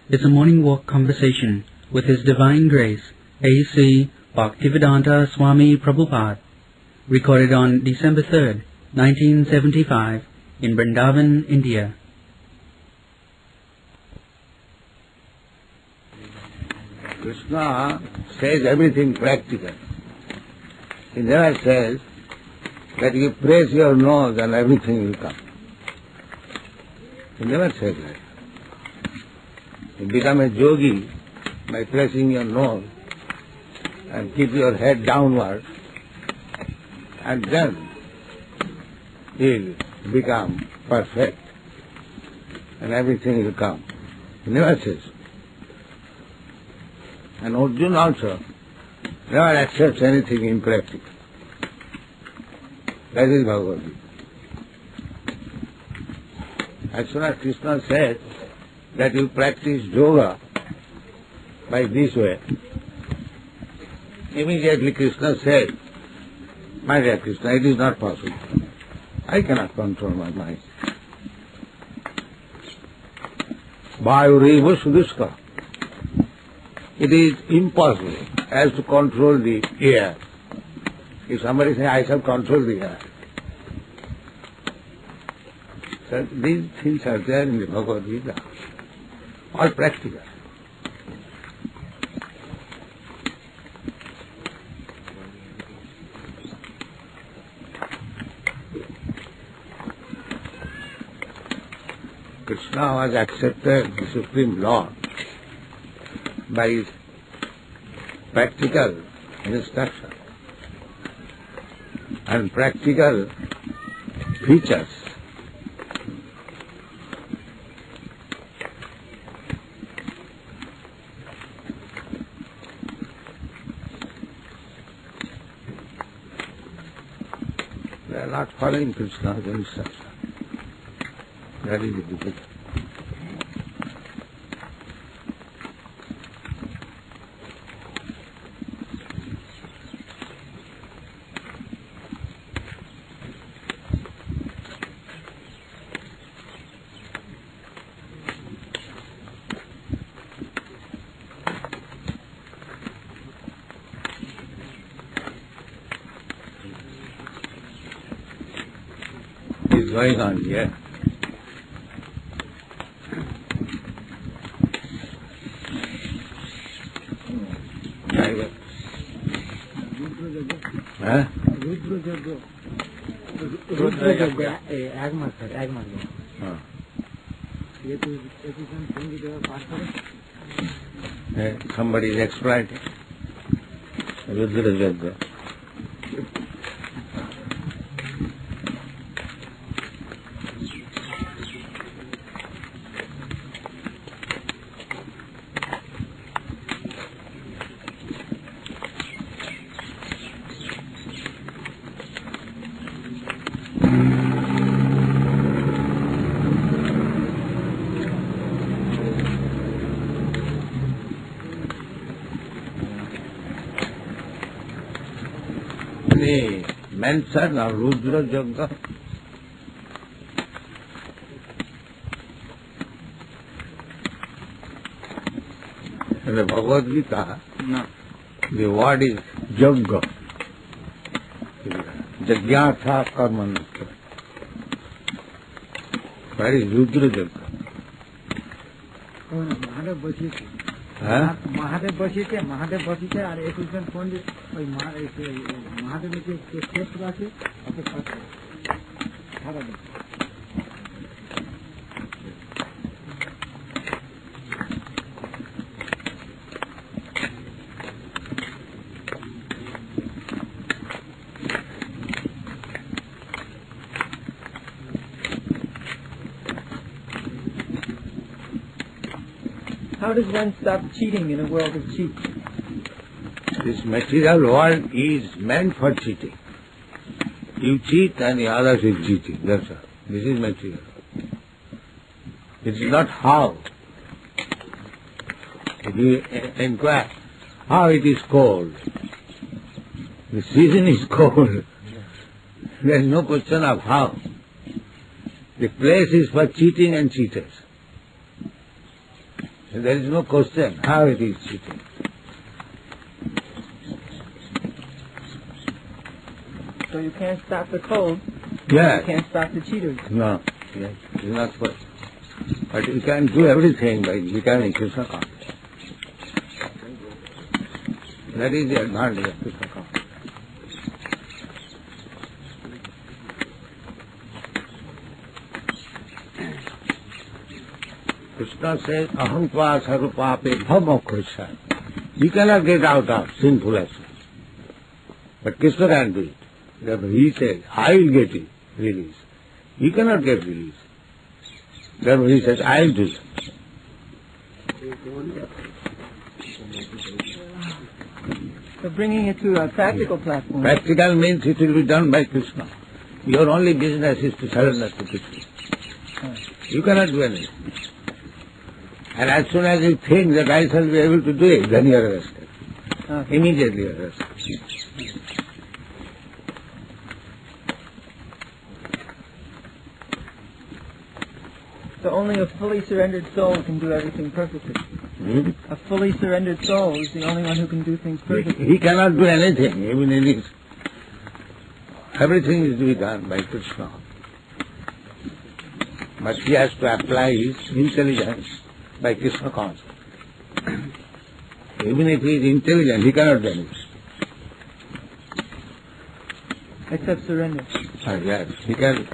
is a morning walk conversation with His Divine Grace, A.C. Bhaktivedanta Swami Prabhupada, recorded on December 3rd, 1975, in Vrindavan, India. Krishna says everything practical. He never says that you press your nose and everything will come. He never says that. You become a yogi by pressing your nose and keep your head downward, and then you'll become perfect and everything will come. He never says. And Arjuna also never accepts anything impractical. That is Bhagavad Gita. As soon as Krishna said that you practice yoga by this way, immediately Krishna said, my dear Krishna, it is not possible. I cannot control my mind. Vayuriva suduska. It is impossible as to control the air. If somebody says, I shall control the air. So these things are there in the Bhagavad Gita, all practical. Krishna was accepted the Supreme Lord by his practical instruction and practical features. They are not following Krishna's instruction. That is the difficulty. Is going on here. Somebody is exploiting Rudra Yajna. The mention of Rudra Yajna in the Bhagavad Gita, the word is Yajna. Jagyatha karmanatva. Where is Rudra Yajna? Mahadev बसिते और एक पंडित महादेव के क्षेत्र আছে How does one stop cheating in a world of cheats? This material world is meant for cheating. You cheat and the others is cheating. That's all. This is material. It is not how. If you inquire how it is cold, the season is cold. There is no question of how. The place is for cheating and cheaters. There is no question how it is cheating. So you can't stop the cold, Yes. you can't stop the cheaters. No, yes, it is not possible. But you can do everything by becoming Krishna conscious. That is the advantage of Krishna consciousness. Krishna says, aham tva sarupape bhamokhocha. You cannot get out of sinful action. But Krishna can do it. Therefore he says, I will get it, release. He cannot get release. Therefore he says, I will do it. So bringing it to a practical platform. Practical means it will be done by Krishna. Your only business is to surrender to Krishna. You cannot do anything. And as soon as you think that I shall be able to do it, then you are arrested. Immediately you are arrested. So only a fully surrendered soul can do everything perfectly. A fully surrendered soul is the only one who can do things perfectly. He cannot do anything, even in his... Everything is to be done by Krishna. But he has to apply his intelligence by Krishna consciousness. Even if he is intelligent, he cannot do anything. Except surrender. Yes, he can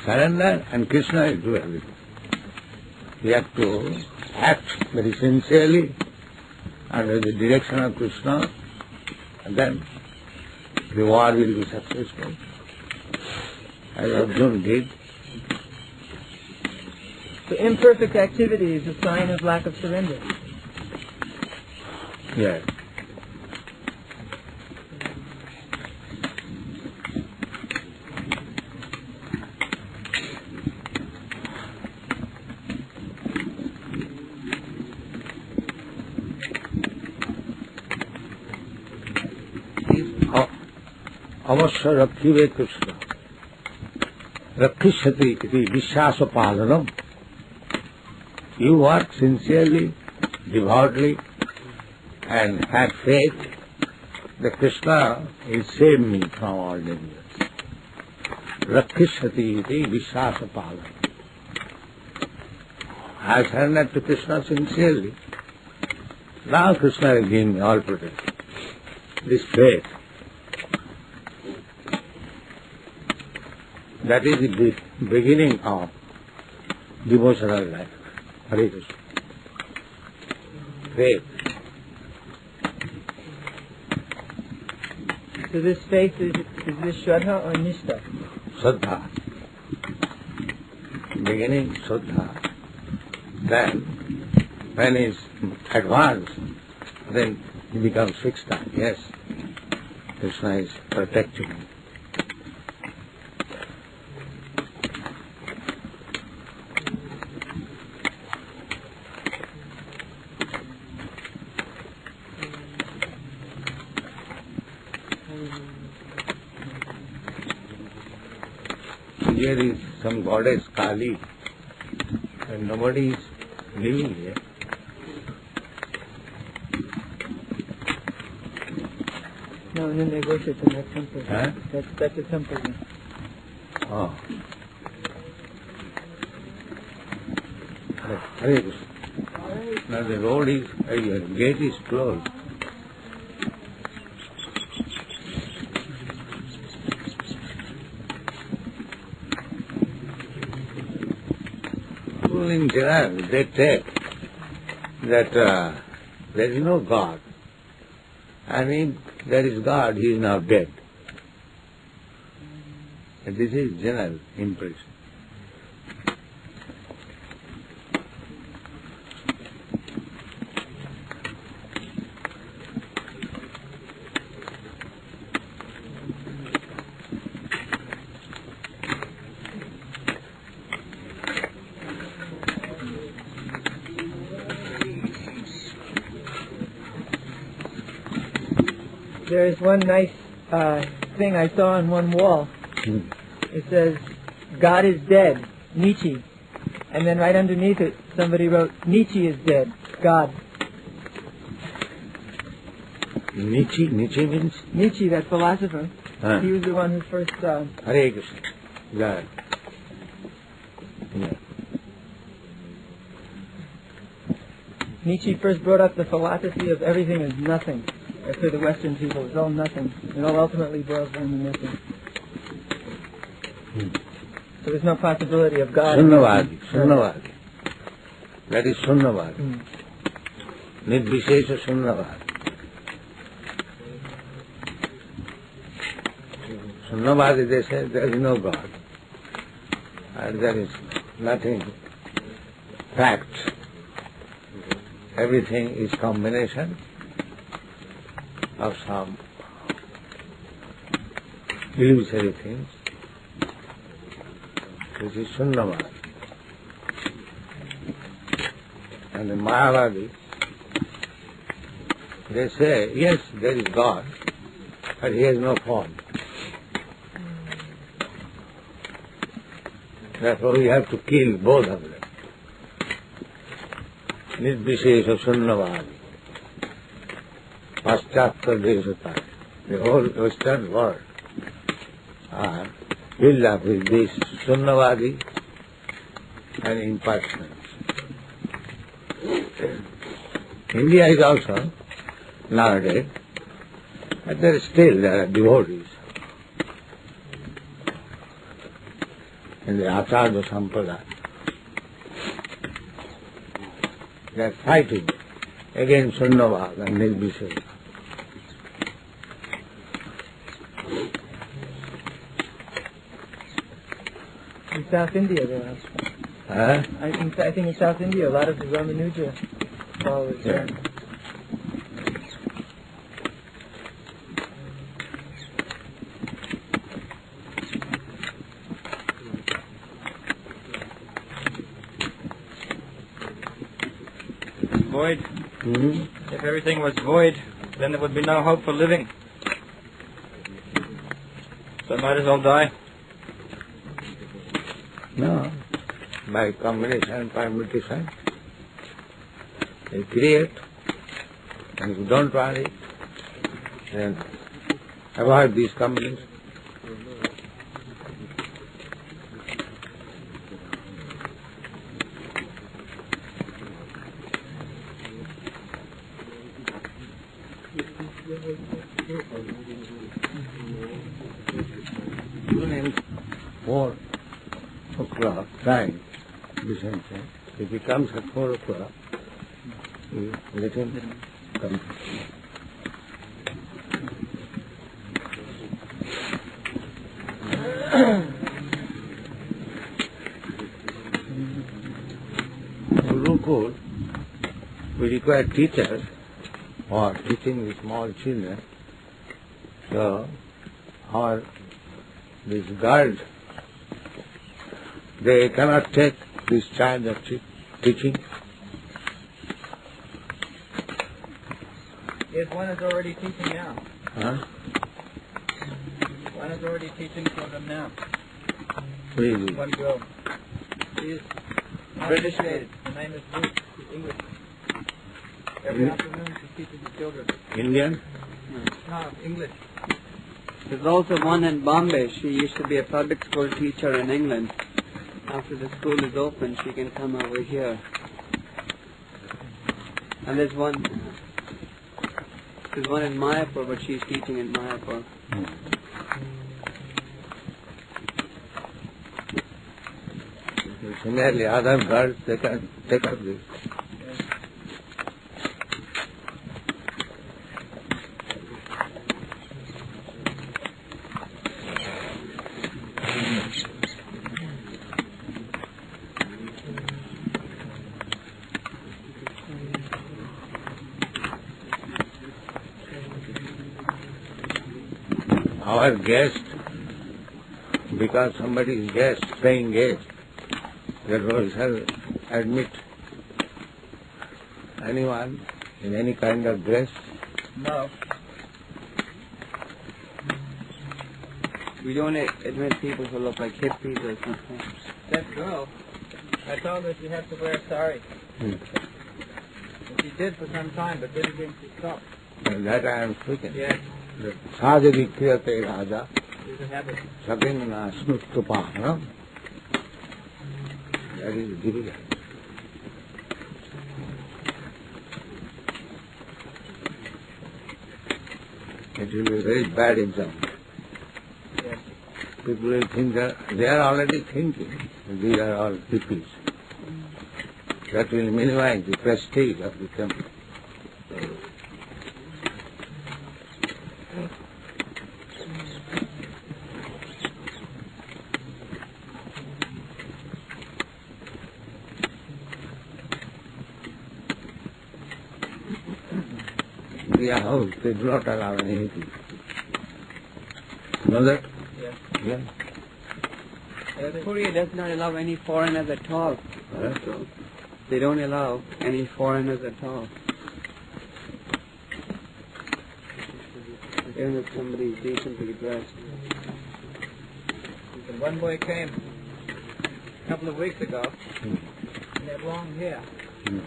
surrender and Krishna will do everything. We have to act very sincerely under the direction of Krishna, and then the war will be successful. As Arjuna did. So imperfect activity is a sign of lack of surrender. Yes. अवश्य रक्षिवे कृष्ण रक्षिष्यति इति विश्वास पालनम. You work sincerely, devoutly, and have faith that Krishna will save me from all dangers. Rakshishyati iti vishwasa palanam. I surrender to Krishna sincerely. Now Krishna will give me all protection. This faith. That is the beginning of devotional life. Hare Krishna. Faith. So this faith is this Shraddha or Nishtha? Shraddha. Beginning Shraddha. Then, when he is advanced, then he becomes fixed time. Yes, Krishna is protecting him. Here is some goddess Kali, and nobody is living here. No, and then they worship in that temple. Huh? That's a temple. Oh. Hare Krishna. Now the road is, the gate is closed. In general, they take that there is no God, and if there is God, he is now dead. And this is general impression. There is one nice thing I saw on one wall. It says, God is dead, Nietzsche. And then right underneath it somebody wrote, Nietzsche is dead. God. Nietzsche means? Nietzsche, that philosopher. Huh. He was the one who first... Hare Krishna. God. Yeah. Nietzsche first brought up the philosophy of everything is nothing. For the Western people, it's all nothing. It all ultimately boils down to nothing. So there's no possibility of God. Sunnavadi. That is Sunnavadi. Nirvishesha Sunnavadi. Sunnavadi, they say there is no God. And there is nothing. Fact. Everything is combination of some illusory things. This is Sunnavadi. And the Mayavadi, they say, yes, there is God, but He has no form. Therefore we have to kill both of them. Nirvishesha Sunnavadi. Paschatya Desata. The whole Western world are filled up with this Sunnavadi and impersonance. India is also nowadays, but there are devotees. In the Acharya Sampradaya, they are fighting against Sunnavadi and Nirvishesha. In South India, there are. I think in South India, a lot of the Ramanuja followers there. Void. If everything was void, then there would be no hope for living. So I might as well die. No. By combination, permutation, they create, and if you don't want it, then avoid these combinations. Even 4 o'clock time, if he comes at 4 o'clock, you let him come. Gurukul, we require teachers for teaching the small children. So, these girls, they cannot take this charge of teaching. Yes, one is already teaching now. Huh? One is already teaching for them now. Who is it? One girl. She is British. Her name is Ruth. She's English. Every afternoon she teaches the children. Indian? No, English. There's also one in Bombay. She used to be a public school teacher in England. After the school is open, she can come over here. And there's one in Mayapur, but she's teaching in Mayapur. Similarly, other girls, they can take up this. Our guest, because somebody is guest, paying guest, therefore we shall admit anyone in any kind of dress. No. We don't admit people who look like hippies or something. That girl, I told her she had to wear a sari. Hmm. And she did for some time, but then again she stopped. And that I am speaking. Yes, Sadhari kriyate raja, it's a habit. sakinna snustupa, no? That is difficult. It will be very bad example. Yes. People will think that they are already thinking these are all hippies. That will minimize the prestige of the temple. Their house, they do not allow any hippie. Know that? Yes. Yeah. Korea does not allow any foreigners at all. So they don't allow any foreigners at all. Even if somebody is decently dressed. And one boy came a couple of weeks ago, and he had long hair. Hmm.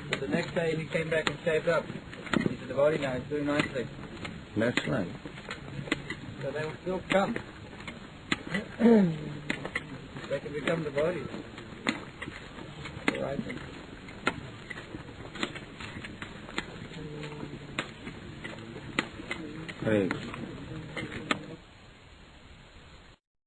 But the next day he came back and shaved up. He's a devotee now, he's doing nicely. That's right. So they will still come. They can become devotees. The right thing. Right.